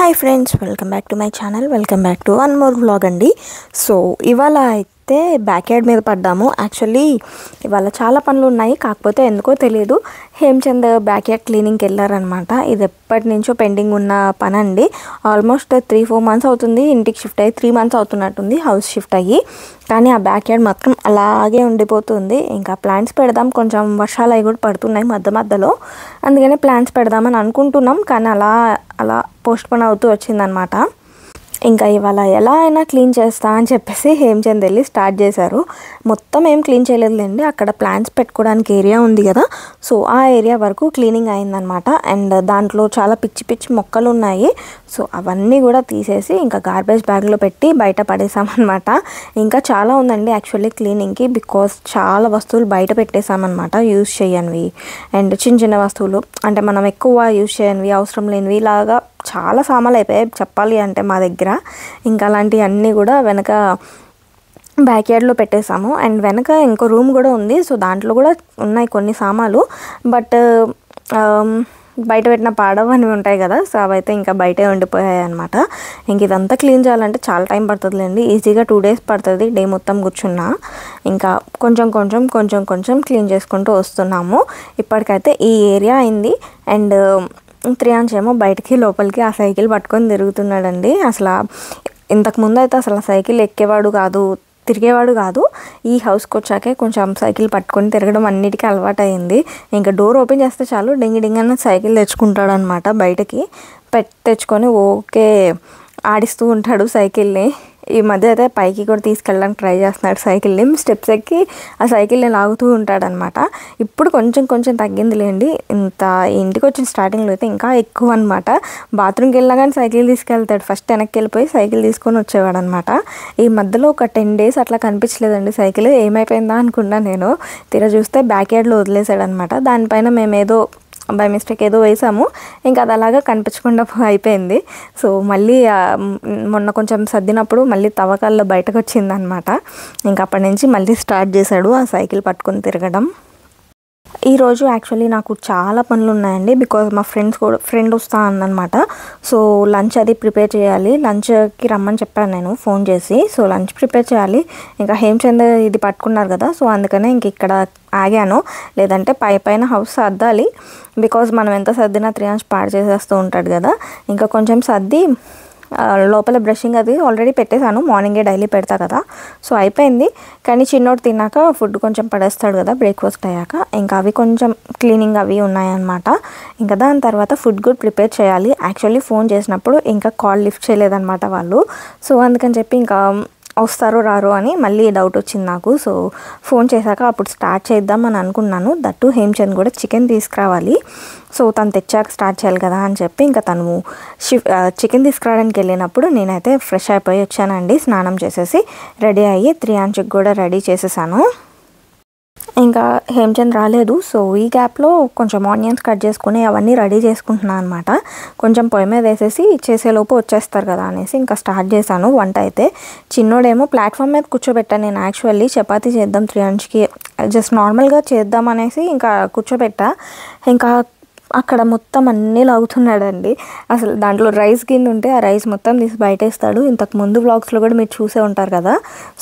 Hi friends, welcome back to my channel. Welcome back to one more vlog అండి. So ఇవాళ అయితే back yard మీద పడ్డాము. Actually ఇవాళ చాలా పనులు ఉన్నాయి, కాకపోతే ఎందుకో తెలియదు హేమ్చంద్ బ్యాక్ యార్డ్ క్లీనింగ్కి వెళ్ళారనమాట. ఇది ఎప్పటి నుంచో పెండింగ్ ఉన్న పని అండి. ఆల్మోస్ట్ 3-4 months అవుతుంది ఇంటికి షిఫ్ట్ అయ్యి. 3 months అవుతున్నట్టుంది హౌస్ షిఫ్ట్ అయ్యి. కానీ ఆ బ్యాక్ యార్డ్ మాత్రం అలాగే ఉండిపోతుంది. ఇంకా ప్లాంట్స్ పెడదాం, కొంచెం వర్షాలు అవి కూడా పడుతున్నాయి మధ్యలో, అందుకనే ప్లాంట్స్ పెడదామని అనుకుంటున్నాం. కానీ అలా పోస్ట్పోన్ అవుతూ వచ్చిందనమాట. ఇంకా ఇవాళ ఎలా అయినా క్లీన్ చేస్తా అని చెప్పేసి హేమ్చంద్ వెళ్ళి స్టార్ట్ చేశారు. మొత్తం ఏం క్లీన్ చేయలేదులేండి, అక్కడ ప్లాంట్స్ పెట్టుకోవడానికి ఏరియా ఉంది కదా, సో ఆ ఏరియా వరకు క్లీనింగ్ అయిందనమాట. అండ్ దాంట్లో చాలా పిచ్చి మొక్కలు ఉన్నాయి. సో అవన్నీ కూడా తీసేసి ఇంకా గార్బేజ్ బ్యాగ్లో పెట్టి బయట పడేసామన్నమాట. ఇంకా చాలా ఉందండి యాక్చువల్లీ క్లీనింగ్కి, బికాస్ చాలా వస్తువులు బయట పెట్టేసామన్నమాట, యూజ్ చేయనివి అండ్ చిన్న వస్తువులు, అంటే మనం ఎక్కువ యూజ్ చేయనివి, అవసరం లేనివి, ఇలాగా చాలా సామాన్లు అయిపోయాయి చెప్పాలి అంటే మా దగ్గర. ఇంకా అలాంటివన్నీ కూడా వెనక బ్యాక్ యార్డ్లో పెట్టేసాము. అండ్ వెనక ఇంకో రూమ్ కూడా ఉంది, సో దాంట్లో కూడా ఉన్నాయి కొన్ని సామాన్లు. బట్ బయట పెట్టిన పాడవని ఉంటాయి కదా, సో అవైతే ఇంకా బయటే ఉండిపోయాయి అనమాట. ఇంక ఇదంతా క్లీన్ చేయాలంటే చాలా టైం పడుతుందిలేండి, ఈజీగా 2 days పడుతుంది డే మొత్తం కూర్చున్నా. ఇంకా కొంచెం క్లీన్ చేసుకుంటూ వస్తున్నాము. ఇప్పటికైతే ఈ ఏరియా అయింది. అండ్ త్రియాంశ్ ఏమో బయటికి లోపలికి ఆ సైకిల్ పట్టుకొని తిరుగుతున్నాడండి. అసలు ఇంతకుముందు అయితే అసలు సైకిల్ ఎక్కేవాడు కాదు, తిరిగేవాడు కాదు. ఈ హౌస్కి వచ్చాకే కొంచెం సైకిల్ పట్టుకొని తిరగడం అన్నిటికీ అలవాటు అయింది. ఇంకా డోర్ ఓపెన్ చేస్తే చాలు డింగ్ అన్న సైకిల్ తెచ్చుకుంటాడు అనమాట. బయటకి తెచ్చుకొని ఓకే ఆడిస్తూ ఉంటాడు సైకిల్ని. ఈ మధ్య అయితే పైకి కూడా తీసుకెళ్ళడానికి ట్రై చేస్తున్నాడు సైకిల్ని. స్టెప్స్ ఎక్కి ఆ సైకిల్ని లాగుతూ ఉంటాడనమాట. ఇప్పుడు కొంచెం తగ్గిందిలేండి. ఇంటికి వచ్చిన స్టార్టింగ్లో అయితే ఇంకా ఎక్కువ అనమాట. బాత్రూమ్కి వెళ్ళినా కానీ సైకిల్ తీసుకెళ్తాడు. ఫస్ట్ వెనక్కి వెళ్ళిపోయి సైకిల్ తీసుకొని వచ్చేవాడు అనమాట. ఈ మధ్యలో ఒక 10 days అట్లా కనిపించలేదండి సైకిల్. ఏమైపోయిందా అనుకున్నా నేను. తీరా చూస్తే బ్యాక్ యార్డ్లో వదిలేసాడు అనమాట. దానిపైన మేమేదో బై మిస్టేక్ ఏదో వేసాము, ఇంకా అది అలాగా కనిపించకుండా అయిపోయింది. సో మళ్ళీ మొన్న కొంచెం సర్దినప్పుడు మళ్ళీ తవ్వకాల్లో బయటకు వచ్చిందనమాట. ఇంకా అప్పటి నుంచి మళ్ళీ స్టార్ట్ చేశాడు ఆ సైకిల్ పట్టుకొని తిరగడం. ఈరోజు యాక్చువల్లీ నాకు చాలా పనులు ఉన్నాయండి, బికాజ్ మా ఫ్రెండ్ వస్తా అన్నమాట. సో లంచ్ అది ప్రిపేర్ చేయాలి. లంచ్కి రమ్మని చెప్పాను నేను ఫోన్ చేసి. సో లంచ్ ప్రిపేర్ చేయాలి. ఇంకా హేమ్చంద్ ఇది పట్టుకున్నారు కదా, సో అందుకనే ఇంక ఇక్కడ ఆగాను. లేదంటే పైన హౌస్ సర్దాలి, బికాజ్ మనం ఎంత సర్దినా త్రియాంశ్ పాడు చేసేస్తూ ఉంటాడు కదా. ఇంకా కొంచెం సర్ది లోపల బ్రషింగ్ అది ఆల్రెడీ పెట్టేశాను, మార్నింగే డైలీ పెడతా కదా, సో అయిపోయింది. కానీ చిన్నోడు తిన్నాక ఫుడ్ కొంచెం పడేస్తాడు కదా బ్రేక్ఫాస్ట్ అయ్యాక, ఇంకా అవి కొంచెం క్లీనింగ్ అవి ఉన్నాయన్నమాట. ఇంకా దాని తర్వాత ఫుడ్ కూడా ప్రిపేర్ చేయాలి. యాక్చువల్లీ ఫోన్ చేసినప్పుడు ఇంకా కాల్ లిఫ్ట్ చేయలేదన్నమాట వాళ్ళు. సో అందుకని చెప్పి ఇంకా వస్తారో రారో అని మళ్ళీ డౌట్ వచ్చింది నాకు. సో ఫోన్ చేశాక అప్పుడు స్టార్ట్ చేద్దాం అని అనుకున్నాను. దట్టు హేమ్చంద్ కూడా చికెన్ తీసుకురావాలి, సో తను తెచ్చాక స్టార్ట్ చేయాలి కదా అని చెప్పి ఇంకా తను చికెన్ తీసుకురావడానికి వెళ్ళినప్పుడు నేనైతే ఫ్రెష్ అయిపోయి వచ్చానండి. స్నానం చేసేసి రెడీ అయ్యి త్రియాంశకి కూడా రెడీ చేసేసాను. ఇంకా హేమ్చంద్ రాలేదు, సో ఈ గ్యాప్లో కొంచెం ఆనియన్స్ కట్ చేసుకుని అవన్నీ రెడీ చేసుకుంటున్నాను అనమాట. కొంచెం పొయ్యి మీద వేసేసి చేసేలోపు వచ్చేస్తారు కదా అనేసి ఇంకా స్టార్ట్ చేశాను వంట అయితే. చిన్నోడేమో ప్లాట్ఫామ్ మీద కూర్చోబెట్టాను నేను. యాక్చువల్లీ చపాతీ చేద్దాం త్రియాంశ్కి, జస్ట్ నార్మల్గా చేద్దాం అనేసి ఇంకా కూర్చోబెట్టా. ఇంకా అక్కడ మొత్తం అన్నీ లాగుతున్నాడండి. అసలు దాంట్లో రైస్ గిన్నె ఉంటే ఆ రైస్ మొత్తం తీసి బయటేస్తాడు. ఇంతకు ముందు వ్లాగ్స్లో కూడా మీరు చూసే ఉంటారు కదా.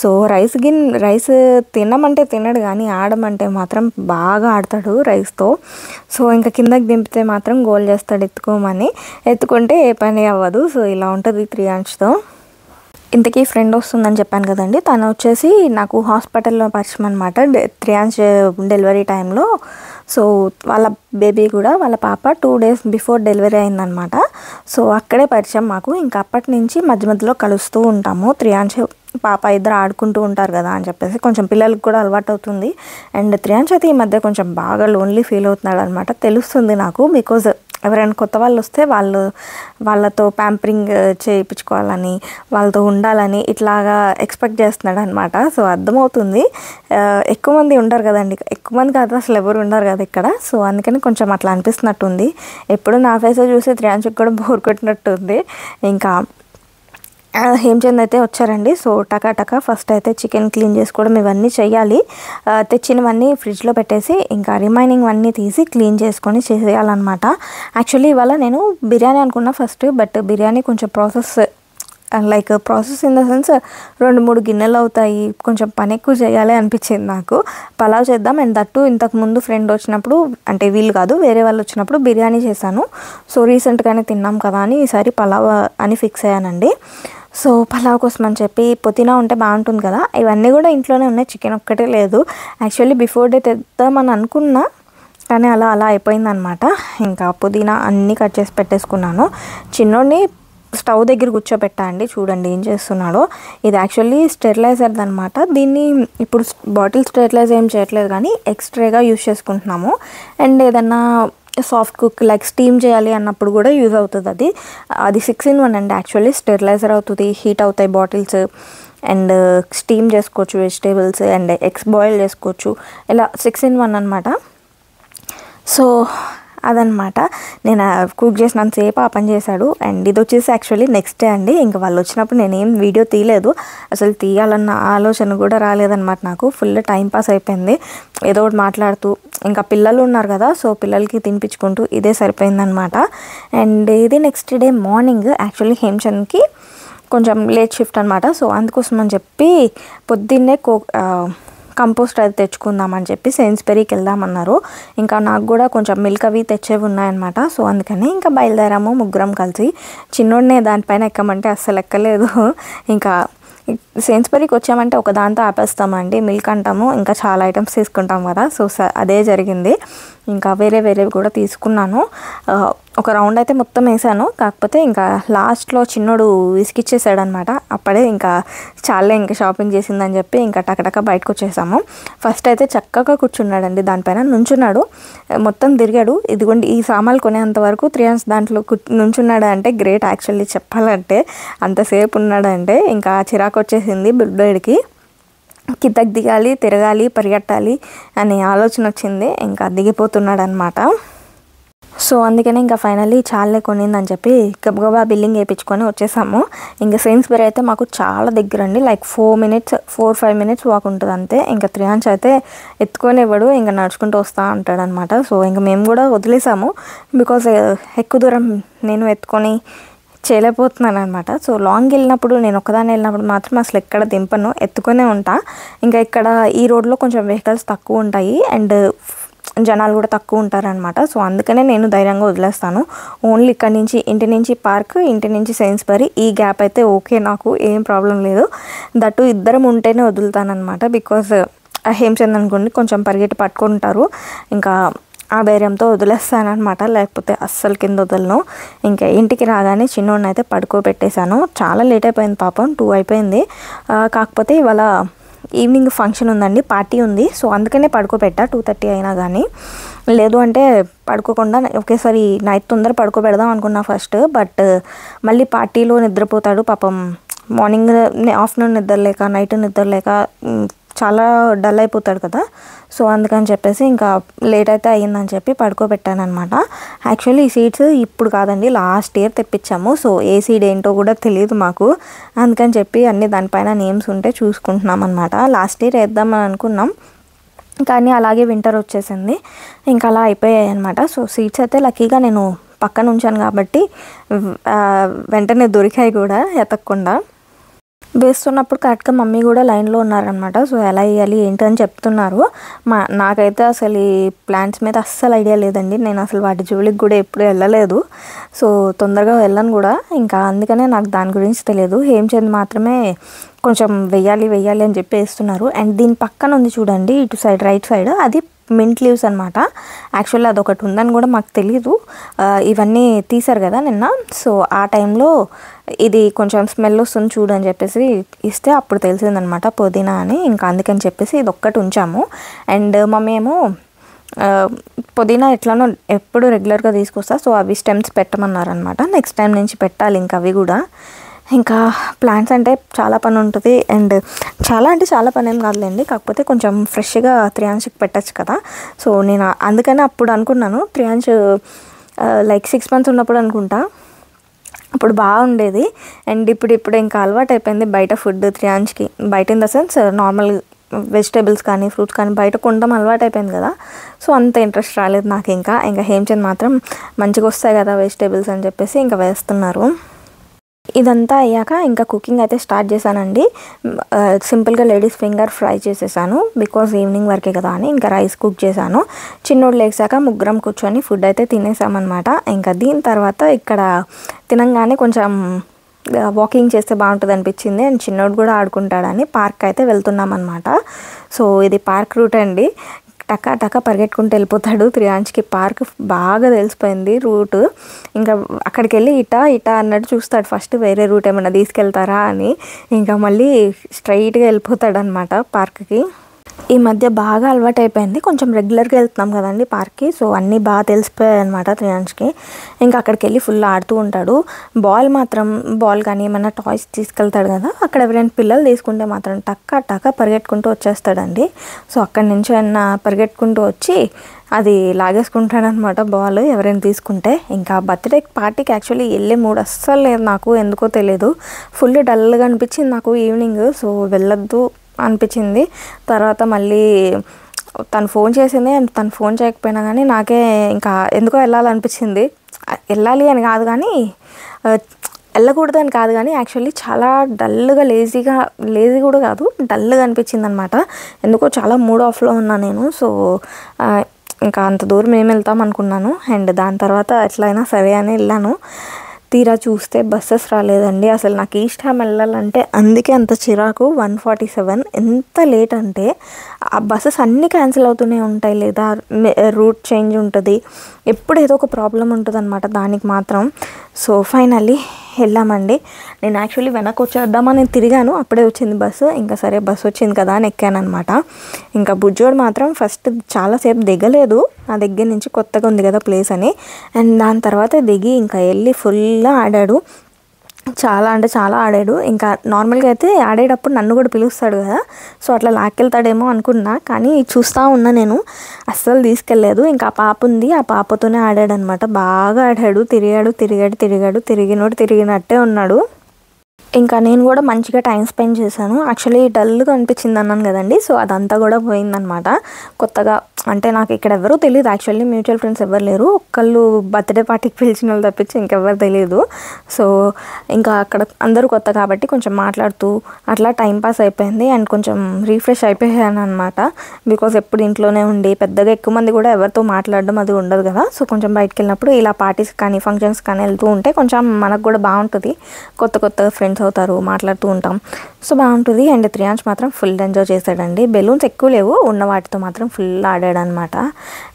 సో రైస్ తినమంటే తినడు, కానీ ఆడమంటే మాత్రం బాగా ఆడతాడు రైస్తో. సో ఇంకా కిందకి దింపితే మాత్రం గోల్ చేస్తాడు ఎత్తుకోమని. ఎత్తుకుంటే ఏ పని అవ్వదు. సో ఇలా ఉంటుంది త్రియాంశ్తో. ఇంతకీ ఫ్రెండ్ వస్తుందని చెప్పాను కదండి, తను వచ్చేసి నాకు హాస్పిటల్లో పరిచయం అనమాట. త్రియాంశ్ డెలివరీ టైంలో. సో వాళ్ళ బేబీ కూడా, వాళ్ళ పాప 2 days బిఫోర్ డెలివరీ అయిందనమాట. సో అక్కడే పరిచయం మాకు. ఇంకా అప్పటి నుంచి మధ్యలో కలుస్తూ ఉంటాము. త్రియాంశ్ పాప ఇద్దరు ఆడుకుంటూ ఉంటారు కదా అని చెప్పేసి కొంచెం పిల్లలకి కూడా అలవాటు అవుతుంది. అండ్ త్రియాంశ్ అయితే ఈ మధ్య కొంచెం బాగా లోన్లీ ఫీల్ అవుతున్నాడు అనమాట, తెలుస్తుంది నాకు. బికాజ్ ఎవరైనా కొత్త వాళ్ళు వస్తే వాళ్ళతో ప్యాంపరింగ్ చేయించుకోవాలని, వాళ్ళతో ఉండాలని ఇట్లాగా ఎక్స్పెక్ట్ చేస్తున్నాడు అనమాట. సో అర్థమవుతుంది. ఎక్కువ మంది ఉంటారు కదండి, ఎక్కువ మంది కాదు అసలు ఎవరు ఉండరు కదా ఇక్కడ. సో అందుకని కొంచెం అట్లా అనిపిస్తున్నట్టుంది. ఎప్పుడు నా ఫేస్ చూసి త్రియాంశకి కూడా బోర్ కొట్టినట్టుంది. ఇంకా హేమచంద్ అయితే వచ్చారండి. సో టకా ఫస్ట్ అయితే చికెన్ క్లీన్ చేసుకోవడం ఇవన్నీ చేయాలి. తెచ్చినవన్నీ ఫ్రిడ్జ్లో పెట్టేసి ఇంకా రిమైనింగ్ అన్నీ తీసి క్లీన్ చేసుకొని చేసేయాలన్నమాట. యాక్చువల్లీ ఇవాళ నేను బిర్యానీ అనుకున్నా ఫస్ట్, బట్ బిర్యానీ కొంచెం ప్రాసెస్ ఇన్ ద సెన్స్ 2-3 గిన్నెలు అవుతాయి, కొంచెం పని ఎక్కువ చేయాలి అనిపించింది నాకు. పలావ్ చేద్దాం, అండ్ దట్టు ఇంతకుముందు ఫ్రెండ్ వచ్చినప్పుడు, అంటే వీళ్ళు కాదు వేరే వాళ్ళు వచ్చినప్పుడు బిర్యానీ చేశాను. సో రీసెంట్గానే తిన్నాం కదా అని ఈసారి పలావ్ అని ఫిక్స్ అయ్యానండి. సో పలావ్ కోసం అని చెప్పి పుదీనా ఉంటే బాగుంటుంది కదా, ఇవన్నీ కూడా ఇంట్లోనే ఉన్నాయి, చికెన్ ఒక్కటే లేదు. యాక్చువల్లీ బిఫోర్ డే తెద్దామని అనుకున్నా, కానీ అలా అయిపోయిందనమాట. ఇంకా పుదీనా అన్నీ కట్ చేసి పెట్టేసుకున్నాను. చిన్నోడిని స్టవ్ దగ్గర కూర్చోబెట్టా అండి, చూడండి ఏం చేస్తున్నాడో. ఇది యాక్చువల్లీ స్టెరిలైజర్ది అనమాట. దీన్ని ఇప్పుడు బాటిల్ స్టెరిలైజ్ ఏం చేయట్లేదు, కానీ ఎక్స్ట్రాగా యూజ్ చేసుకుంటున్నాము. అండ్ ఏదన్నా సాఫ్ట్ కుక్ లైక్ స్టీమ్ చేయాలి అన్నప్పుడు కూడా యూజ్ అవుతుంది. అది 6-in-1 అండి. యాక్చువల్లీ స్టెరిలైజర్ అవుతుంది, హీట్ అవుతాయి బాటిల్స్, అండ్ స్టీమ్ చేసుకోవచ్చు వెజిటేబుల్స్, అండ్ ఎగ్స్ బాయిల్ చేసుకోవచ్చు, ఇలా 6-in-1 అనమాట. సో అదనమాట, నేను కుక్ చేసినంతసేపు ఆ పని చేశాడు. అండ్ ఇది వచ్చేసి యాక్చువల్లీ నెక్స్ట్ డే అండి. ఇంకా వాళ్ళు వచ్చినప్పుడు నేనేం వీడియో తీయలేదు, అసలు తీయాలన్న ఆలోచన కూడా రాలేదన్నమాట నాకు. ఫుల్ టైం పాస్ అయిపోయింది ఏదో ఒకటి మాట్లాడుతూ. ఇంకా పిల్లలు ఉన్నారు కదా, సో పిల్లలకి తినిపించుకుంటూ ఇదే సరిపోయిందనమాట. అండ్ ఇది నెక్స్ట్ డే మార్నింగ్. యాక్చువల్లీ హేమచంద్కి కొంచెం లేట్ షిఫ్ట్ అనమాట. సో అందుకోసం అని చెప్పి పొద్దున్నే కంపోస్ట్ అది తెచ్చుకుందామని చెప్పి సెయిన్స్బెరీకి వెళ్దామన్నారు. ఇంకా నాకు కూడా కొంచెం మిల్క్ అవి తెచ్చేవి ఉన్నాయన్నమాట. సో అందుకని ఇంకా బయలుదేరాము ముగ్గురం కలిసి. చిన్నోడినే దానిపైన ఎక్కమంటే అస్సలు ఎక్కలేదు. ఇంకా సెయిన్స్బెరీకి వచ్చామంటే ఒక దాంతో ఆపేస్తామండి, మిల్క్ అంటాము, ఇంకా చాలా ఐటమ్స్ తీసుకుంటాం కదా. సో అదే జరిగింది. ఇంకా వేరేవి కూడా తీసుకున్నాను. ఒక రౌండ్ అయితే మొత్తం వేసాను, కాకపోతే ఇంకా లాస్ట్లో చిన్నోడు విసిగిచ్చేసాడు అనమాట. అప్పుడే ఇంకా చాలే ఇంకా షాపింగ్ చేసిందని చెప్పి ఇంకా టకటక బయటకు వచ్చేసాము. ఫస్ట్ అయితే చక్కగా కూర్చున్నాడండి, దానిపైన నుంచున్నాడు, మొత్తం తిరిగాడు. ఇదిగోండి ఈ సామాన్లు కొనేంత వరకు 3 hours దాంట్లో నుంచున్నాడు అంటే గ్రేట్ యాక్చువల్లీ చెప్పాలంటే. అంతసేపు ఉన్నాడంటే ఇంకా చిరాకు వచ్చేసింది బుడ్డోడికి. కిందకి దిగాలి, తిరగాలి, పరిగెట్టాలి అనే ఆలోచన వచ్చింది. ఇంకా దిగిపోతున్నాడు అనమాట. సో అందుకనే ఇంకా ఫైనల్లీ చాలే కొనిందని చెప్పి గబగబా బిల్లింగ్ వేయించుకొని వచ్చేసాము. ఇంకా సెయిన్స్బెరీ అయితే మాకు చాలా దగ్గర అండి, లైక్ 4-5 minutes వాక్ ఉంటుంది అంతే. ఇంకా 3 hours అయితే ఎత్తుకొని ఇవ్వడు, ఇంకా నడుచుకుంటూ వస్తూ ఉంటాడు అనమాట. సో ఇంకా మేము కూడా వదిలేసాము, బికాజ్ ఎక్కువ దూరం నేను ఎత్తుకొని చేయలేకపోతున్నాను అనమాట. సో లాంగ్ వెళ్ళినప్పుడు, నేను ఒకదాన్ని వెళ్ళినప్పుడు మాత్రం అసలు ఎక్కడ దింపను, ఎత్తుకొనే ఉంటా. ఇంకా ఇక్కడ ఈ రోడ్లో కొంచెం వెహికల్స్ తక్కువ ఉంటాయి, అండ్ జనాలు కూడా తక్కువ ఉంటారనమాట. సో అందుకనే నేను ధైర్యంగా వదిలేస్తాను. ఓన్లీ ఇక్కడ నుంచి ఇంటి నుంచి పార్క్, ఇంటి నుంచి సెయిన్స్బెరీ, ఈ గ్యాప్ అయితే ఓకే, నాకు ఏం ప్రాబ్లం లేదు. దట్టు ఇద్దరం ఉంటేనే వదులుతానమాట. బికాజ్ హేమచంద్ అనుకోండి కొంచెం పరిగెట్టి పట్టుకుంటారు, ఇంకా ఆ ధైర్యంతో వదిలేస్తానమాట, లేకపోతే అస్సలు కింద వదలను. ఇంకా ఇంటికి రాగానే చిన్నోడిని అయితే పడుకోబెట్టేశాను. చాలా లేట్ అయిపోయింది పాపం, 2 అయిపోయింది. కాకపోతే ఇవాళ ఈవినింగ్ ఫంక్షన్ ఉందండి, పార్టీ ఉంది. సో అందుకనే పడుకోబెట్టా 2:30 అయినా కానీ. లేదు అంటే పడుకోకుండా ఒకేసారి నైట్ తొందర పడుకోబెడదాం అనుకున్నా ఫస్ట్, బట్ మళ్ళీ పార్టీలో నిద్రపోతాడు పాపం. మార్నింగ్ ఆఫ్టర్నూన్ నిద్రలేక, నైట్ నిద్రలేక చాలా డల్ అయిపోతాడు కదా. సో అందుకని చెప్పేసి ఇంకా లేట్ అయితే అయ్యిందని చెప్పి పడుకోబెట్టాను అనమాట. యాక్చువల్లీ ఈ సీడ్స్ ఇప్పుడు కాదండి, లాస్ట్ ఇయర్ తెప్పించాము. సో ఏ సీడ్ ఏంటో కూడా తెలియదు మాకు, అందుకని చెప్పి అన్నీ దానిపైన నేమ్స్ ఉంటే చూసుకుంటున్నాం అనమాట. లాస్ట్ ఇయర్ వేద్దామని అనుకున్నాం, కానీ అలాగే వింటర్ వచ్చేసింది, ఇంకా అలా అయిపోయాయి అనమాట. సో సీడ్స్ అయితే లక్కీగా నేను పక్కన ఉంచాను కాబట్టి వెంటనే దొరికాయి కూడా ఎతకకుండా. వేస్తున్నప్పుడు కరెక్ట్గా మమ్మీ కూడా లైన్లో ఉన్నారనమాట. సో ఎలా వేయాలి ఏంటి అని చెప్తున్నారు. నాకైతే అసలు ఈ ప్లాంట్స్ మీద అస్సలు ఐడియా లేదండి, నేను అసలు వాటి జోలికి కూడా ఎప్పుడు వెళ్ళలేదు. సో తొందరగా వెళ్ళను కూడా, ఇంకా అందుకనే నాకు దాని గురించి తెలియదు. హేమచంద్ మాత్రమే కొంచెం వెయ్యాలి అని చెప్పి వేస్తున్నారు. అండ్ దీని పక్కన ఉంది చూడండి, ఇటు సైడ్ రైట్ సైడ్, అది మింట్ లీవ్స్ అనమాట. యాక్చువల్లీ అదొకటి ఉందని కూడా మాకు తెలీదు. ఇవన్నీ తీసారు కదా నిన్న, సో ఆ టైంలో ఇది కొంచెం స్మెల్ వస్తుంది చూడని చెప్పేసి ఇస్తే అప్పుడు తెలిసిందనమాట పుదీనా అని. ఇంకా అందుకని చెప్పేసి ఇది ఒక్కటి ఉంచాము. అండ్ మమ్మీ ఏమో పుదీనా ఎట్లానో ఎప్పుడు రెగ్యులర్గా తీసుకొస్తా, సో అవి స్టెమ్స్ పెట్టమన్నారనమాట. నెక్స్ట్ టైం నుంచి పెట్టాలి ఇంకా అవి కూడా. ఇంకా ప్లాంట్స్ అంటే చాలా పని ఉంటుంది, అండ్ చాలా పని ఏం కాదులేండి, కాకపోతే కొంచెం ఫ్రెష్గా 3 hours పెట్టచ్చు కదా. సో నేను అందుకని అప్పుడు అనుకున్నాను 3 hours లైక్ 6 months ఉన్నప్పుడు అనుకుంటా అప్పుడు బాగుండేది. అండ్ ఇప్పుడు ఇంకా అలవాటు అయిపోయింది బయట ఫుడ్ త్రియాంష్కి. బయట in the sense normal vegetables కానీ ఫ్రూట్స్ కానీ బయట కొనడం అలవాటు అయిపోయింది కదా. సో అంత ఇంట్రెస్ట్ రాలేదు నాకు. ఇంకా హేమచంద్ మాత్రం మంచిగా వస్తాయి కదా వెజిటేబుల్స్ అని చెప్పేసి ఇంకా వేస్తున్నారు. ఇదంతా అయ్యాక ఇంకా కుకింగ్ అయితే స్టార్ట్ చేశానండి. సింపుల్గా లేడీస్ ఫింగర్ ఫ్రై చేసేసాను, బికాజ్ ఈవినింగ్ వరకే కదా అని. ఇంకా రైస్ కుక్ చేశాను. చిన్నోడు లేచాక ముగ్గురం కూర్చొని ఫుడ్ అయితే తినేసామన్నమాట. ఇంకా దీని తర్వాత ఇక్కడ తినంగానే కొంచెం వాకింగ్ చేస్తే బాగుంటుంది అనిపించింది. అండ్ చిన్నోడు కూడా ఆడుకుంటాడని పార్క్ అయితే వెళ్తున్నాం అనమాట. సో ఇది పార్క్ రూట్ అండి. టకా పరిగెట్టుకుంటూ వెళ్ళిపోతాడు. త్రియాంష్కి పార్క్ బాగా తెలిసిపోయింది రూట్. ఇంకా అక్కడికి వెళ్ళి ఇటా అన్నట్టు చూస్తాడు ఫస్ట్, వేరే రూట్ ఏమైనా తీసుకెళ్తారా అని. ఇంకా మళ్ళీ స్ట్రైట్గా వెళ్ళిపోతాడు అనమాట పార్క్కి. ఈ మధ్య బాగా అలవాటు అయిపోయింది, కొంచెం రెగ్యులర్గా వెళ్తున్నాం కదండి పార్క్కి. సో అన్నీ బాగా తెలిసిపోయాయి అనమాట త్రియాంష్కి. ఇంకా అక్కడికి వెళ్ళి ఫుల్ ఆడుతూ ఉంటాడు. బాల్ కానీ ఏమైనా టాయ్స్ తీసుకెళ్తాడు కదా, అక్కడ ఎవరైనా పిల్లలు తీసుకుంటే మాత్రం టక్క పరిగెట్టుకుంటూ వచ్చేస్తాడండి. సో అక్కడి నుంచి ఆయన పరిగెట్టుకుంటూ వచ్చి అది లాగేసుకుంటాడనమాట బాల్ ఎవరైనా తీసుకుంటే. ఇంకా బర్త్డే పార్టీకి యాక్చువల్లీ వెళ్ళే మూడు అస్సలు లేదు నాకు, ఎందుకో తెలియదు. ఫుల్ డల్గా అనిపించింది నాకు ఈవినింగ్. సో వెళ్ళొద్దు అనిపించింది. తర్వాత మళ్ళీ తను ఫోన్ చేసింది, అండ్ తను ఫోన్ చేయకపోయినా కానీ నాకే ఇంకా ఎందుకో వెళ్ళాలనిపించింది. వెళ్ళాలి అని కాదు కానీ, వెళ్ళకూడదు అని కాదు కానీ, యాక్చువల్లీ చాలా డల్గా లేజీ కూడా కాదు, డల్గా అనిపించింది అనమాట. ఎందుకో చాలా మూడ్ ఆఫ్లో ఉన్నా నేను. సో ఇంకా అంత దూరం ఏం వెళ్తాం అనుకున్నాను. అండ్ దాని తర్వాత ఎట్లయినా సరే అని వెళ్ళాను. తీరా చూస్తే బస్సెస్ రాలేదండి. అసలు నాకు ఈస్ట్ హ్యామ్ వెళ్ళాలంటే అందుకే అంత చిరాకు. 147 ఎంత లేట్ అంటే ఆ బస్సెస్ అన్నీ క్యాన్సిల్ అవుతూనే ఉంటాయి, లేదా రూట్ చేంజ్ ఉంటుంది, ఎప్పుడు ఏదో ఒక ప్రాబ్లం ఉంటుంది అనమాట దానికి మాత్రం. సో ఫైనల్లీ వెళ్ళామండి. నేను యాక్చువల్లీ వెనక్కి వచ్చేద్దామని తిరిగాను, అప్పుడే వచ్చింది బస్సు. ఇంకా సరే బస్సు వచ్చింది కదా అని ఎక్కాను అనమాట. ఇంకా బుజ్జోడు మాత్రం ఫస్ట్ చాలాసేపు దిగలేదు, నా దగ్గర నుంచి కొత్తగా ఉంది కదా ప్లేస్ అని. అండ్ దాని తర్వాత దిగి ఇంకా వెళ్ళి ఫుల్గా ఆడాడు. చాలా అంటే చాలా ఆడాడు. ఇంకా నార్మల్గా అయితే ఆడేటప్పుడు నన్ను కూడా పిలుస్తాడు కదా, సో అట్లా లాక్కెళ్తాడేమో అనుకున్నా, కానీ చూస్తూ ఉన్నా నేను, అస్సలు తీసుకెళ్ళలేదు. ఇంకా ఆ పాప ఉంది, ఆ పాపతోనే ఆడాడనమాట. బాగా ఆడాడు, తిరిగినట్టే ఉన్నాడు. ఇంకా నేను కూడా మంచిగా టైం స్పెండ్ చేశాను. యాక్చువల్లీ డల్గా అనిపించింది అన్నాను కదండి, సో అదంతా కూడా పోయిందనమాట. కొత్తగా అంటే నాకు ఇక్కడ ఎవరూ తెలియదు, యాక్చువల్లీ మ్యూచువల్ ఫ్రెండ్స్ ఎవరు లేరు. ఒక్కళ్ళు బర్త్డే పార్టీకి పిలిచిన వాళ్ళు తప్పించి ఇంకెవ్వరు తెలియదు. సో ఇంకా అక్కడ అందరూ కొత్త కాబట్టి కొంచెం మాట్లాడుతూ అట్లా టైంపాస్ అయిపోయింది. అండ్ కొంచెం రీఫ్రెష్ అయిపోయాను అనమాట. బికాజ్ ఎప్పుడు ఇంట్లోనే ఉండి పెద్దగా ఎక్కువ మంది కూడా ఎవరితో మాట్లాడడం అది ఉండదు కదా. సో కొంచెం బయటకు వెళ్ళినప్పుడు ఇలా పార్టీస్ కానీ ఫంక్షన్స్ కానీ వెళ్తూ ఉంటే కొంచెం మనకు కూడా బాగుంటుంది. కొత్త ఫ్రెండ్స్ అవుతారు, మాట్లాడుతూ ఉంటాం, సో బాగుంటుంది. అండ్ త్రియాంష్ మాత్రం ఫుల్ ఎంజాయ్ చేశాడండి. బెలూన్స్ ఎక్కువ లేవు, ఉన్న వాటితో మాత్రం ఫుల్ ఆడాడు అనమాట.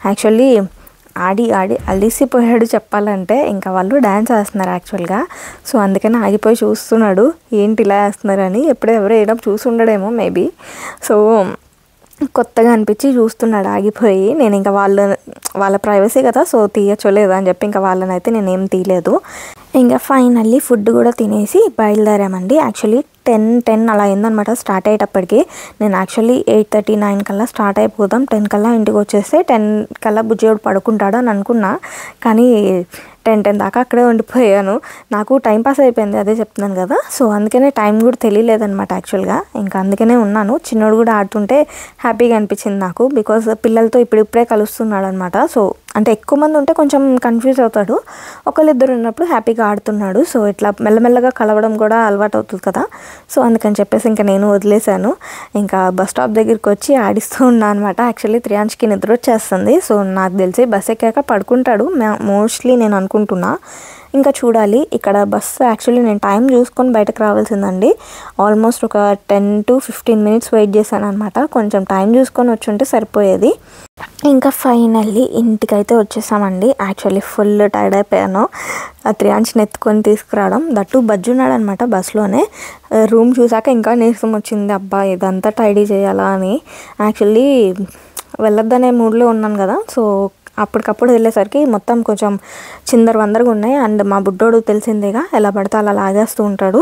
యాక్చువల్లీ ఆడి అలిసిపోయాడు చెప్పాలంటే. ఇంకా వాళ్ళు డ్యాన్స్ వేస్తున్నారు యాక్చువల్గా, సో అందుకని ఆగిపోయి చూస్తున్నాడు, ఏంటి ఇలా వేస్తున్నారని. ఎప్పుడో ఎవరో వేయడం చూసి ఉండడేమో మేబీ. సో కొత్తగా అనిపించి చూస్తున్నాడు ఆగిపోయి. నేను ఇంకా వాళ్ళ ప్రైవసీ కదా, సో తీయచ్చో లేదా అని చెప్పి ఇంకా వాళ్ళని అయితే నేనేం తీయలేదు. ఇంకా ఫైనల్లీ ఫుడ్ కూడా తినేసి బయలుదేరామండి. యాక్చువల్లీ 10 అలా అయిందనమాట స్టార్ట్ అయ్యేటప్పటికి. నేను యాక్చువల్లీ 8:30, 9 కల్లా స్టార్ట్ అయిపోదాం, 10 కల్లా ఇంటికి వచ్చేస్తే 10 కల్లా బుజ్జియోడు పడుకుంటాడు అని అనుకున్నా. కానీ 10 దాకా అక్కడే ఉండిపోయాను. నాకు టైం పాస్ అయిపోయింది, అదే చెప్తున్నాను కదా. సో అందుకనే టైం కూడా తెలియలేదనమాట యాక్చువల్గా. ఇంకా అందుకనే ఉన్నాను. చిన్నోడు కూడా ఆడుతుంటే హ్యాపీగా అనిపించింది నాకు, బికాజ్ పిల్లలతో ఇప్పుడిప్పుడే కలుస్తున్నాడు అనమాట. సో అంటే ఎక్కువ మంది ఉంటే కొంచెం కన్ఫ్యూజ్ అవుతాడు, ఒకళ్ళిద్దరు ఉన్నప్పుడు హ్యాపీగా ఆడుతున్నాడు. సో ఇట్లా మెల్లమెల్లగా కలవడం కూడా అలవాటు అవుతుంది కదా. సో అందుకని చెప్పేసి ఇంకా నేను వదిలేశాను. ఇంకా బస్ స్టాప్ దగ్గరికి వచ్చి ఆడిస్తూ ఉన్నాను అనమాట. యాక్చువల్లీ త్రియాంష్కి నిద్ర వచ్చేస్తుంది. సో నాకు తెలిసి బస్ ఎక్కాక పడుకుంటాడు మోస్ట్లీ నేను అనుకుంటున్నా. ఇంకా చూడాలి. ఇక్కడ బస్సు యాక్చువల్లీ నేను టైం చూసుకొని బయటకు రావాల్సిందండి. ఆల్మోస్ట్ ఒక 10 to 15 minutes వెయిట్ చేశాను అనమాట. కొంచెం టైం చూసుకొని వచ్చి ఉంటే సరిపోయేది. ఇంకా ఫైనల్లీ ఇంటికైతే వచ్చేసామండి. యాక్చువల్లీ ఫుల్ టైర్డ్ అయిపోయాను. త్రియాంష్ని ఎత్తుకొని తీసుకురావడం, దట్టు బజ్జున్నాడు అనమాట బస్సులోనే. రూమ్ చూసాక ఇంకా నీరసం వచ్చింది, అబ్బా ఇదంతా టైడీ చేయాలా అని. యాక్చువల్లీ వెళ్ళొద్దనే మూడ్లో ఉన్నాను కదా. సో అప్పటికప్పుడు వెళ్ళేసరికి మొత్తం కొంచెం చిందరవందరగా ఉన్నాయి. అండ్ మా బుడ్డోడు తెలిసిందేగా, ఎలా పడితే అలా లాగేస్తూ ఉంటాడు.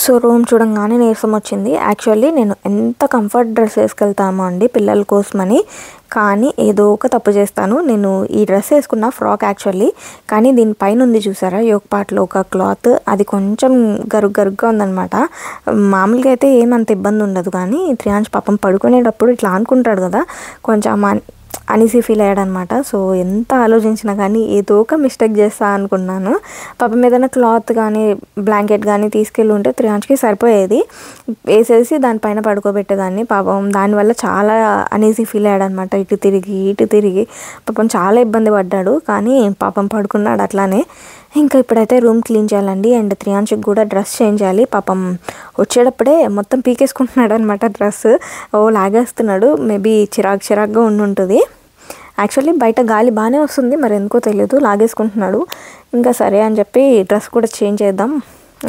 సో రూమ్ చూడంగానే నీరసం వచ్చింది. యాక్చువల్లీ నేను ఎంత కంఫర్ట్ డ్రెస్ వేసుకెళ్తామో అండి పిల్లల కోసమని, కానీ ఏదో ఒక తప్పు చేస్తాను. నేను ఈ డ్రెస్ వేసుకున్న ఫ్రాక్ యాక్చువల్లీ, కానీ దీనిపైన ఉంది చూసారా యోక్ పార్ట్లో ఒక క్లాత్, అది కొంచెం గరుగ్గా ఉందన్నమాట. మామూలుగా అయితే ఏమంత ఇబ్బంది ఉండదు, కానీ త్రియాంష్ పాపం పడుకునేటప్పుడు ఇట్లా అనుకుంటాడు కదా, కొంచెం అనీసీ ఫీల్ అయ్యాడనమాట. సో ఎంత ఆలోచించినా కానీ ఏదో ఒక మిస్టేక్ చేస్తా అనుకున్నాను. పాపం ఏదైనా క్లాత్ కానీ బ్లాంకెట్ కానీ తీసుకెళ్ళి ఉంటే త్రియాంష్కి సరిపోయేది, వేసేసి దానిపైన పడుకోబెట్టేదాన్ని. పాపం దానివల్ల చాలా అనీసీ ఫీల్ అయ్యాడనమాట. ఇటు తిరిగి పాపం చాలా ఇబ్బంది పడ్డాడు, కానీ పాపం పడుకున్నాడు అట్లానే. ఇంకా ఇప్పుడైతే రూమ్ క్లీన్ చేయాలండి, అండ్ త్రియాంష్కి కూడా డ్రెస్ చేంజ్ చేయాలి. పాపం వచ్చేటప్పుడే మొత్తం పీకేసుకుంటున్నాడు అనమాట డ్రెస్, లాగేస్తున్నాడు. మేబీ చిరాగ్గా ఉండుంటుంది. యాక్చువల్లీ బయట గాలి బాగానే వస్తుంది, మరి ఎందుకో తెలియదు, లాగేసుకుంటున్నాడు. ఇంకా సరే అని చెప్పి డ్రెస్ కూడా చేంజ్ చేద్దాం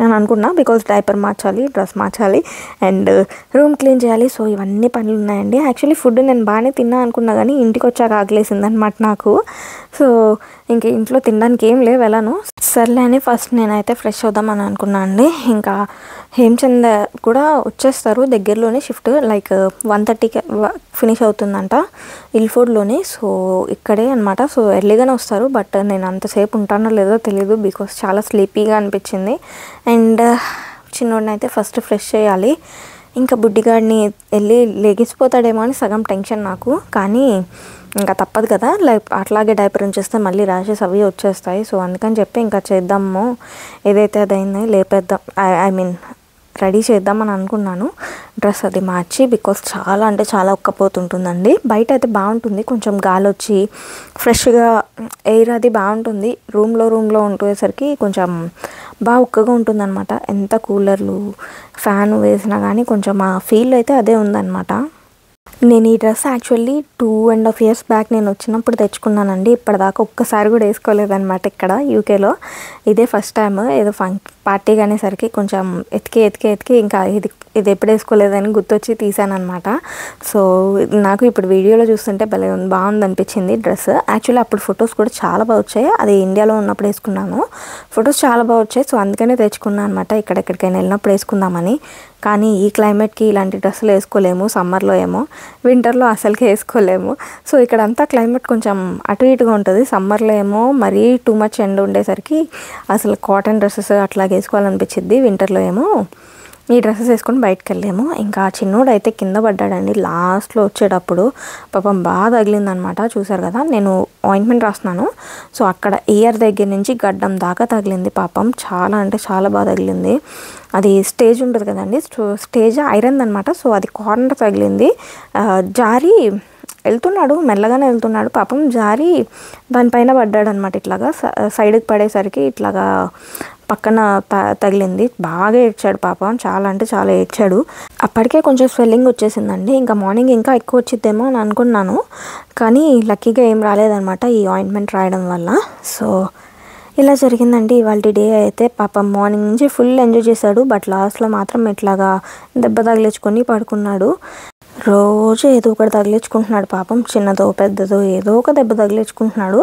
అని అనుకున్నా, బికాజ్ డైపర్ మార్చాలి, డ్రెస్ మార్చాలి, అండ్ రూమ్ క్లీన్ చేయాలి. సో ఇవన్నీ పనులు ఉన్నాయండి. యాక్చువల్లీ ఫుడ్ నేను బాగానే తిన్నా అనుకున్నా, కానీ ఇంటికి వచ్చాక ఆకలేసింది అనమాట నాకు. సో ఇంక ఇంట్లో తినడానికి ఏం లేవు ఎలాను, సర్లే అని ఫస్ట్ నేనైతే ఫ్రెష్ అవుదామని అనుకున్నాను అండి. ఇంకా హేమచంద్ కూడా వచ్చేస్తారు, దగ్గరలోనే షిఫ్ట్, లైక్ 1:30కి ఫినిష్ అవుతుందంట ఇల్ఫోర్డ్లోనే. సో ఇక్కడే అనమాట. సో ఎర్లీగానే వస్తారు, బట్ నేను అంతసేపు ఉంటానో లేదో తెలియదు, బికాస్ చాలా స్లీపీగా అనిపించింది. అండ్ చిన్నోడిని అయితే ఫస్ట్ ఫ్రెష్ చేయాలి. ఇంకా బుడ్డిగాడిని వెళ్ళి లెగిసిపోతాడేమో అని సగం టెన్షన్ నాకు, కానీ ఇంకా తప్పదు కదా, లైక్ అట్లాగే డైపర్ ఉంచేస్తే మళ్ళీ ర్యాషెస్ అవి వచ్చేస్తాయి. సో అందుకని చెప్పి ఇంకా చేద్దాము, ఏదైతే అదైంది లేపేద్దాం, ఐ మీన్ రెడీ చేద్దామని అనుకున్నాను. డ్రెస్ అది మార్చి, బికాస్ చాలా అంటే చాలా ఉక్కపోతుంటుందండి. బయట అయితే బాగుంటుంది, కొంచెం గాలి వచ్చి ఫ్రెష్గా ఎయిర్ అది బాగుంటుంది. రూమ్లో ఉంటేసరికి కొంచెం బాగా ఉక్కగా ఉంటుందన్నమాట. ఎంత కూలర్లు ఫ్యాన్ వేసినా కానీ కొంచెం ఆ ఫీల్ అయితే అదే ఉందన్నమాట. నేను ఈ డ్రెస్ యాక్చువల్లీ 2.5 years బ్యాక్ నేను వచ్చినప్పుడు తెచ్చుకున్నానండి. ఇప్పటిదాకా ఒక్కసారి కూడా వేసుకోలేదన్నమాట ఇక్కడ యూకేలో. ఇదే ఫస్ట్ టైం. ఏదో పార్టీ అనేసరికి కొంచెం ఎతికి ఇంకా ఇది ఎప్పుడు వేసుకోలేదని గుర్తొచ్చి తీసానమాట. సో నాకు ఇప్పుడు వీడియోలో చూస్తుంటే భలే బాగుంది అనిపించింది డ్రెస్. యాక్చువల్లీ అప్పుడు ఫొటోస్ కూడా చాలా బాగా వచ్చాయి, అది ఇండియాలో ఉన్నప్పుడు వేసుకున్నాను, ఫొటోస్ చాలా బాగా వచ్చాయి. సో అందుకనే తెచ్చుకున్నాను అనమాట, ఎక్కడికైనా వెళ్ళినప్పుడు వేసుకుందామని. కానీ ఈ క్లైమేట్కి ఇలాంటి డ్రెస్సులు వేసుకోలేము, సమ్మర్లో ఏమో, వింటర్లో అసలుకి వేసుకోలేము. సో ఇక్కడంతా క్లైమేట్ కొంచెం అటు ఇటుగా ఉంటుంది. సమ్మర్లో ఏమో మరీ టూ మచ్ ఎండ ఉండేసరికి అసలు కాటన్ డ్రెస్సెస్ అట్లా వేసుకోవాలనిపించింది, వింటర్లో ఏమో ఈ డ్రెస్సెస్ వేసుకొని బయటకు వెళ్ళాము. ఇంకా చిన్నోడు అయితే కింద పడ్డాడండి లాస్ట్లో వచ్చేటప్పుడు, పాపం బాగా తగిలిందనమాట. చూసారు కదా, నేను ఆయింట్మెంట్ రాస్తున్నాను, సో అక్కడ ఇయర్ దగ్గర నుంచి గడ్డం దాకా తగిలింది. పాపం చాలా అంటే చాలా బాగా తగిలింది. అది స్టేజ్ ఉంటుంది కదండి, స్టేజ్ ఐరన్ అనమాట. సో అది కార్నర్ తగిలింది, జారి వెళ్తున్నాడు, మెల్లగానే వెళ్తున్నాడు, పాపం జారి దానిపైన పడ్డాడు అనమాట. ఇట్లాగా సైడ్కి పడేసరికి ఇట్లాగా పక్కన తగిలింది. బాగా ఏడ్చాడు పాపం, చాలా అంటే చాలా ఏడ్చాడు. అప్పటికే కొంచెం స్వెల్లింగ్ వచ్చేసిందండి. ఇంకా మార్నింగ్ ఇంకా ఎక్కువ వచ్చిద్దేమో అని అనుకున్నాను, కానీ లక్కీగా ఏం రాలేదనమాట ఈ ఆయింట్మెంట్ రాయడం వల్ల. సో ఇలా జరిగిందండి ఇవాళ డే అయితే. పాపం మార్నింగ్ నుంచి ఫుల్ ఎంజాయ్ చేశాడు, బట్ లాస్ట్లో మాత్రం ఇట్లాగా దెబ్బ తగిలించుకొని పడుకున్నాడు. రోజు ఏదో ఒకటి తగిలించుకుంటున్నాడు పాపం, చిన్నదో పెద్దదో ఏదో ఒక దెబ్బ తగిలించుకుంటున్నాడు.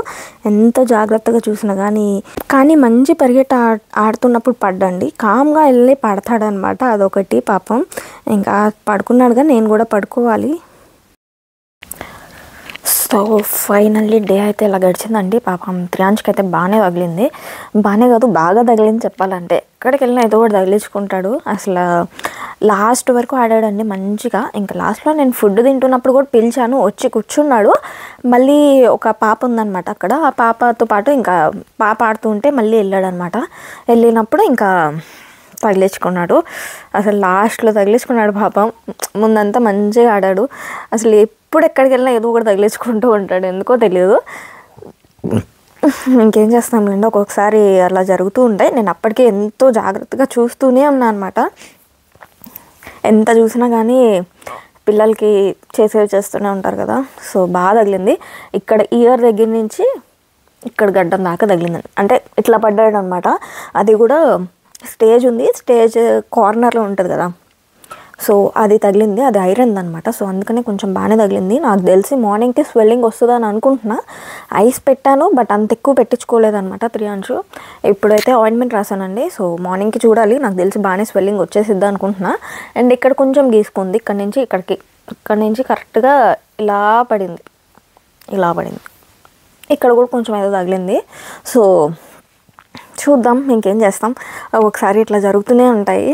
ఎంత జాగ్రత్తగా చూసినా కానీ మంచి పరిగెట్ట ఆడుతున్నప్పుడు పడ్డండి, కామ్గా వెళ్ళి పడతాడనమాట, అదొకటి పాపం. ఇంకా పడుకున్నాడుగా, నేను కూడా పడుకోవాలి. సో ఫైనల్లీ డే అయితే ఇలా గడిచిందండి. పాపం త్రియాంష్కి అయితే బాగానే తగిలింది, బాగానే కాదు బాగా తగిలింది చెప్పాలంటే. ఎక్కడికి వెళ్ళినా ఏదో ఒకటి తగిలించుకుంటాడు. అసలు లాస్ట్ వరకు ఆడాడండి మంచిగా. ఇంకా లాస్ట్లో నేను ఫుడ్ తింటున్నప్పుడు కూడా పిలిచాను, వచ్చి కూర్చున్నాడు. మళ్ళీ ఒక పాప ఉందన్నమాట అక్కడ, ఆ పాపతో పాటు ఇంకా పాప ఆడుతూ ఉంటే మళ్ళీ వెళ్ళాడనమాట. వెళ్ళినప్పుడు ఇంకా తగిలించుకున్నాడు. అసలు లాస్ట్లో తగిలించుకున్నాడు పాపం. ముందంతా మంచిగా ఆడాడు. అసలు ఎప్పుడు ఎక్కడికి వెళ్ళినా ఏదో ఒకటి తగిలించుకుంటూ ఉంటాడు, ఎందుకో తెలియదు. ఇంకేం చేస్తాంలేండి, ఒక్కొక్కసారి అలా జరుగుతూ ఉంటాయి. నేను అప్పటికే ఎంతో జాగ్రత్తగా చూస్తూనే ఉన్నా అనమాట. ఎంత చూసినా కానీ పిల్లలకి చేస్తూనే ఉంటారు కదా. సో బాగా తగిలింది. ఇక్కడ ఇయర్ దగ్గర నుంచి ఇక్కడ గడ్డం దాకా తగిలింది, అంటే ఇట్లా పడ్డాడు అనమాట. అది కూడా స్టేజ్ ఉంది, స్టేజ్ కార్నర్లో ఉంటుంది కదా, సో అది తగిలింది, అది ఐరన్ అనమాట. సో అందుకనే కొంచెం బాగానే తగిలింది. నాకు తెలిసి మార్నింగ్కి స్వెల్లింగ్ వస్తుందని అనుకుంటున్నా. ఐస్ పెట్టాను బట్ అంత ఎక్కువ పెట్టించుకోలేదన్నమాట ప్రియాంశు. ఇప్పుడైతే ఆయింట్మెంట్ రాశానండి. సో మార్నింగ్కి చూడాలి, నాకు తెలిసి బాగానే స్వెల్లింగ్ వచ్చేసిద్దా అనుకుంటున్నా. అండ్ ఇక్కడ కొంచెం గీసుకుంది, ఇక్కడ నుంచి కరెక్ట్గా ఇలా పడింది. ఇక్కడ కూడా కొంచెం ఏదో తగిలింది. సో చూద్దాం, ఇంకేం చేస్తాం. ఒకసారి ఇట్లా జరుగుతూనే ఉంటాయి.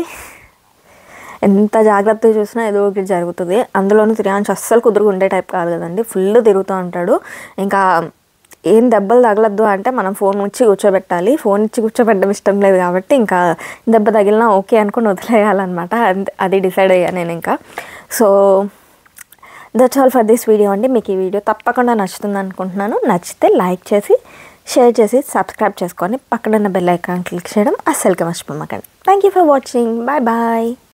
ఎంత జాగ్రత్తగా చూసినా ఏదో ఒకటి జరుగుతుంది. అందులోనూ త్రియాంశ్ అస్సలు కుదురుగా ఉండే టైప్ కాదు కదండి, ఫుల్ తిరుగుతూ ఉంటాడు. ఇంకా ఏం దెబ్బలు తగలద్దు అంటే మనం ఫోన్ ఇచ్చి కూర్చోబెట్టాలి. ఫోన్ ఇచ్చి కూర్చోబెట్టడం ఇష్టం లేదు కాబట్టి ఇంకా దెబ్బ తగిలినా ఓకే అనుకుని వదిలేయాలన్నమాట. అది డిసైడ్ అయ్యా నేను ఇంకా. So that's all for this video అండి. మీకు ఈ వీడియో తప్పకుండా నచ్చుతుంది అనుకుంటున్నాను. నచ్చితే లైక్ చేసి, షేర్ చేసి, సబ్స్క్రైబ్ చేసుకొని పక్కన బెల్ ఐకాన్ క్లిక్ చేయడం అస్సలుగా మర్చిపోమాకండి. Thank you for watching. Bye bye.